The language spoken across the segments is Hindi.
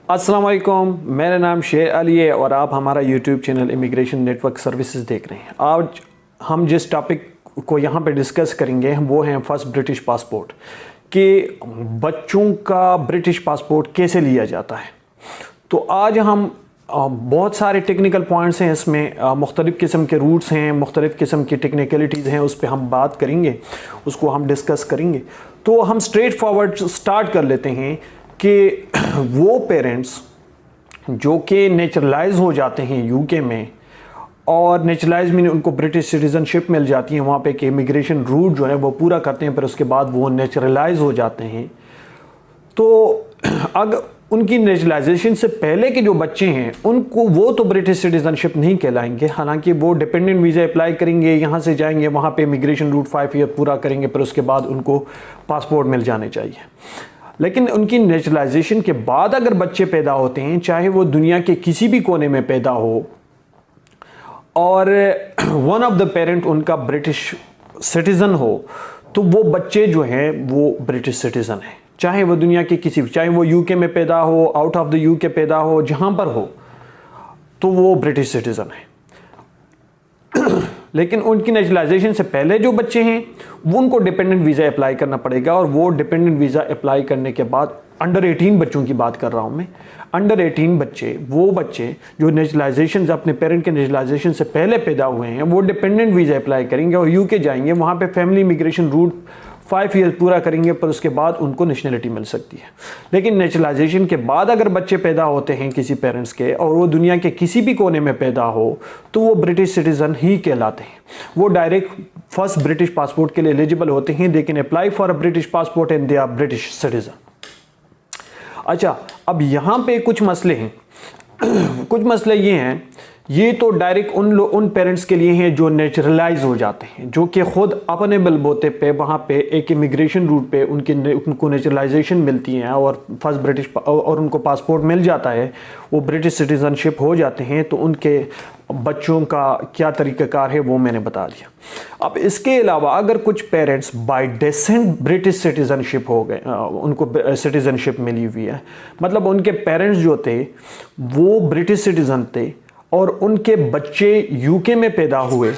अस्सलाम वालेकुम, मेरा नाम शेर अली है और आप हमारा YouTube channel immigration network services देख रहे हैं। आज हम जिस टॉपिक को यहाँ पे डिस्कस करेंगे वो हैं फर्स्ट ब्रिटिश पासपोर्ट, कि बच्चों का ब्रिटिश पासपोर्ट कैसे लिया जाता है। तो आज हम बहुत सारे टेक्निकल पॉइंट्स हैं इसमें, मुख्तलिफ़ किस्म के रूट्स हैं, मुख्तलिफ़ किस्म की टेक्निकलिटीज़ हैं, उस पर हम बात करेंगे, उसको हम डिस्कस करेंगे। तो हम स्ट्रेट फॉरवर्ड स्टार्ट कर लेते हैं कि वो पेरेंट्स जो कि नेचुरलाइज हो जाते हैं यूके में, और नेचुरलाइज में उनको ब्रिटिश सिटीज़नशिप मिल जाती है, वहाँ पे कि इमिग्रेशन रूट जो है वो पूरा करते हैं, फिर उसके बाद वो नेचुरलाइज हो जाते हैं। तो अगर उनकी नेचुरलाइजेशन से पहले के जो बच्चे हैं उनको वो तो ब्रिटिश सिटीज़नशिप नहीं कहलाएंगे, हालांकि वो डिपेंडेंट वीज़ा अप्लाई करेंगे, यहाँ से जाएंगे वहाँ पे इमिग्रेशन रूट 5 ईयर पूरा करेंगे, फिर उसके बाद उनको पासपोर्ट मिल जाने चाहिए। लेकिन उनकी नेचुरलाइजेशन के बाद अगर बच्चे पैदा होते हैं, चाहे वो दुनिया के किसी भी कोने में पैदा हो, और वन ऑफ द पेरेंट उनका ब्रिटिश सिटीज़न हो, तो वो बच्चे जो हैं वो ब्रिटिश सिटीज़न हैं, चाहे वो दुनिया के किसी, चाहे वो यूके में पैदा हो, आउट ऑफ द यूके पैदा हो, जहाँ पर हो, तो वो ब्रिटिश सिटीज़न है। लेकिन उनकी नेचुरलाइजेशन से पहले जो बच्चे हैं वो उनको डिपेंडेंट वीज़ा अप्लाई करना पड़ेगा, और वो डिपेंडेंट वीज़ा अप्लाई करने के बाद अंडर 18 बच्चों की बात कर रहा हूँ मैं, अंडर 18 बच्चे, वो बच्चे जो नेचुरलाइजेशन अपने पेरेंट के नेचुरलाइजेशन से पहले पैदा हुए हैं, वो डिपेंडेंट वीज़ा अप्लाई करेंगे और यूके जाएंगे, वहाँ पे फैमिली इमिग्रेशन रूट 5 ईयर पूरा करेंगे, पर उसके बाद उनको नेशनलिटी मिल सकती है। लेकिन नेचुरलाइजेशन के बाद अगर बच्चे पैदा होते हैं किसी पेरेंट्स के, और वो दुनिया के किसी भी कोने में पैदा हो, तो वो ब्रिटिश सिटीज़न ही कहलाते हैं। वो डायरेक्ट फर्स्ट ब्रिटिश पासपोर्ट के लिए एलिजिबल होते हैं, they can apply for a British passport and they are British citizen. अच्छा, अब यहाँ पे कुछ मसले हैं। कुछ मसले ये हैं, ये तो डायरेक्ट उन पेरेंट्स के लिए हैं जो नेचुरलाइज हो जाते हैं, जो कि खुद अपने बलबूते पे वहाँ पे एक इमिग्रेशन रूट पे उनको नेचुरलाइजेशन मिलती है और फर्स्ट ब्रिटिश और उनको पासपोर्ट मिल जाता है, वो ब्रिटिश सिटीज़नशिप हो जाते हैं। तो उनके बच्चों का क्या तरीक़ाकार है वो मैंने बता दिया। अब इसके अलावा अगर कुछ parents by descent British citizenship हो गए, उनको सिटीज़नशिप मिली हुई है, मतलब उनके पेरेंट्स जो थे वो ब्रिटिश सिटीज़न थे और उनके बच्चे यूके में पैदा हुए,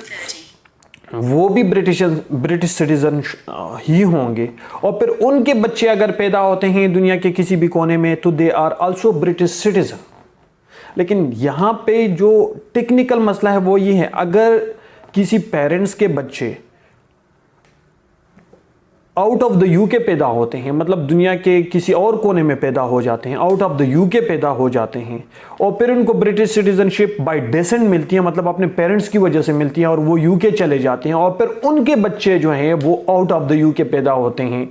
वो भी ब्रिटिश सिटीज़न ही होंगे, और फिर उनके बच्चे अगर पैदा होते हैं दुनिया के किसी भी कोने में, तो they are also British citizen. लेकिन यहाँ पे जो टेक्निकल मसला है वो ये है, अगर किसी पेरेंट्स के बच्चे आउट ऑफ द यूके पैदा होते हैं, मतलब दुनिया के किसी और कोने में पैदा हो जाते हैं, आउट ऑफ द यूके पैदा हो जाते हैं, और फिर उनको ब्रिटिश सिटीज़नशिप बाय डेसेंट मिलती है, मतलब अपने पेरेंट्स की वजह से मिलती है, और वो यूके चले जाते हैं, और फिर उनके बच्चे जो हैं वो आउट ऑफ द यूके पैदा होते हैं,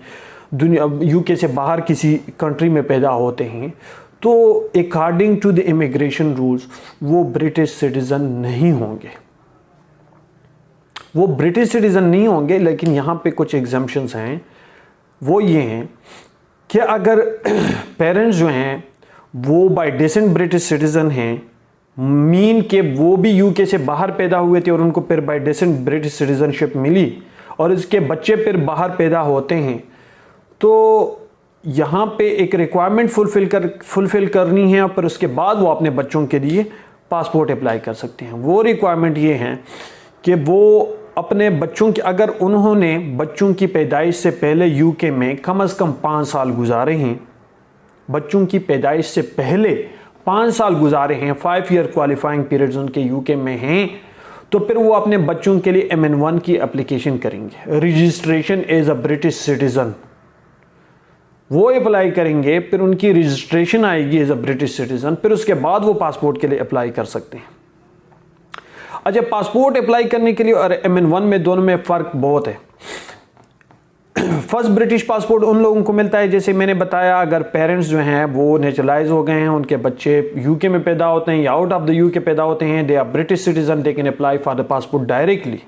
दुनिया यूके से बाहर किसी कंट्री में पैदा होते हैं, तो according to the immigration rules वो ब्रिटिश सिटीज़न नहीं होंगे, वो ब्रिटिश सिटीज़न नहीं होंगे। लेकिन यहाँ पे कुछ एग्जम्पशंस हैं, वो ये हैं कि अगर पेरेंट्स जो हैं वो बाय डेसेंट ब्रिटिश सिटीज़न हैं, मीन के वो भी यूके से बाहर पैदा हुए थे और उनको फिर बाय डेसेंट ब्रिटिश सिटीज़नशिप मिली, और इसके बच्चे फिर बाहर पैदा होते हैं, तो यहाँ पे एक रिक्वायरमेंट फुलफ़िल करनी है, और फिर उसके बाद वो अपने बच्चों के लिए पासपोर्ट अप्लाई कर सकते हैं। वो रिक्वायरमेंट ये है कि वो अपने बच्चों की, अगर उन्होंने बच्चों की पैदाइश से पहले यूके में कम से कम 5 साल गुजारे हैं, बच्चों की पैदाइश से पहले 5 साल गुजारे हैं, 5 ईयर क्वालिफाइंग पीरियड्स उनके यूके में हैं, तो फिर वो अपने बच्चों के लिए MN1 की एप्लीकेशन करेंगे, registration as a British citizen, वो अप्लाई करेंगे, फिर उनकी रजिस्ट्रेशन आएगी एज अ ब्रिटिश सिटीज़न, फिर उसके बाद वो पासपोर्ट के लिए अप्लाई कर सकते हैं। अच्छा, पासपोर्ट अप्लाई करने के लिए और MN1 में दोनों में फ़र्क बहुत है। फर्स्ट ब्रिटिश पासपोर्ट उन लोगों को मिलता है, जैसे मैंने बताया, अगर पेरेंट्स जो हैं वो नेचुरलाइज हो गए हैं, उनके बच्चे यूके में पैदा होते हैं या आउट ऑफ द यूके पैदा होते हैं, they are British citizen, they can apply for the passport directly.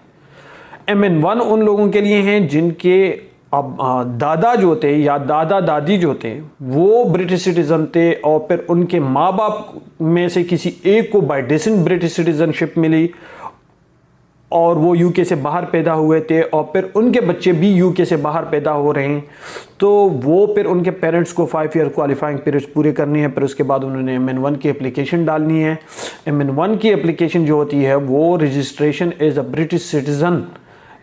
MN1 उन लोगों के लिए हैं जिनके अब दादा जो थे या दादा दादी जो थे वो ब्रिटिश सिटीज़न थे, और फिर उनके माँ बाप में से किसी एक को बाय डेसेंट ब्रिटिश सिटीज़नशिप मिली, और वो यूके से बाहर पैदा हुए थे और फिर उनके बच्चे भी यूके से बाहर पैदा हो रहे हैं, तो वो फिर उनके पेरेंट्स को 5 ईयर क्वालिफाइंग पीरियड्स पूरे करनी है। फिर उसके बाद उन्होंने MN1 की एप्लीकेशन डालनी है। MN1 की एप्लीकेशन जो होती है वो registration as a British citizen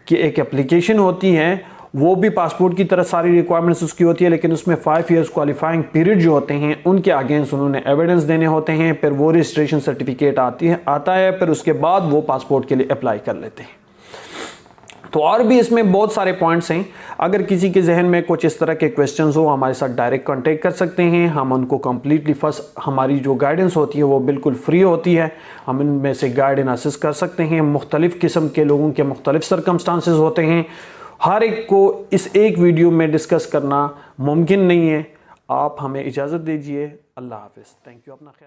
की एक एप्लीकेशन होती है। वो भी पासपोर्ट की तरह सारी रिक्वायरमेंट्स उसकी होती है, लेकिन उसमें 5 ईयर्स क्वालिफाइंग पीरियड जो होते हैं उनके अगेंस्ट उन्होंने एविडेंस देने होते हैं। फिर वो रजिस्ट्रेशन सर्टिफिकेट आता है, फिर उसके बाद वो पासपोर्ट के लिए अप्लाई कर लेते हैं। तो और भी इसमें बहुत सारे पॉइंट्स हैं। अगर किसी के जहन में कुछ इस तरह के क्वेश्चंस हो, हमारे साथ डायरेक्ट कांटेक्ट कर सकते हैं। हम उनको कंप्लीटली फर्स्ट हमारी जो गाइडेंस होती है वो बिल्कुल फ्री होती है। हम इनमें से गाइड एंड असिस्ट कर सकते हैं। मुख्तलिफ़ किस्म के लोगों के मुख्तलिफ सर्कमस्टांसेस होते हैं, हर एक को इस एक वीडियो में डिस्कस करना मुमकिन नहीं है। आप हमें इजाज़त दीजिए। अल्लाह हाफ़िज़। Thank you. अपना ख्याल।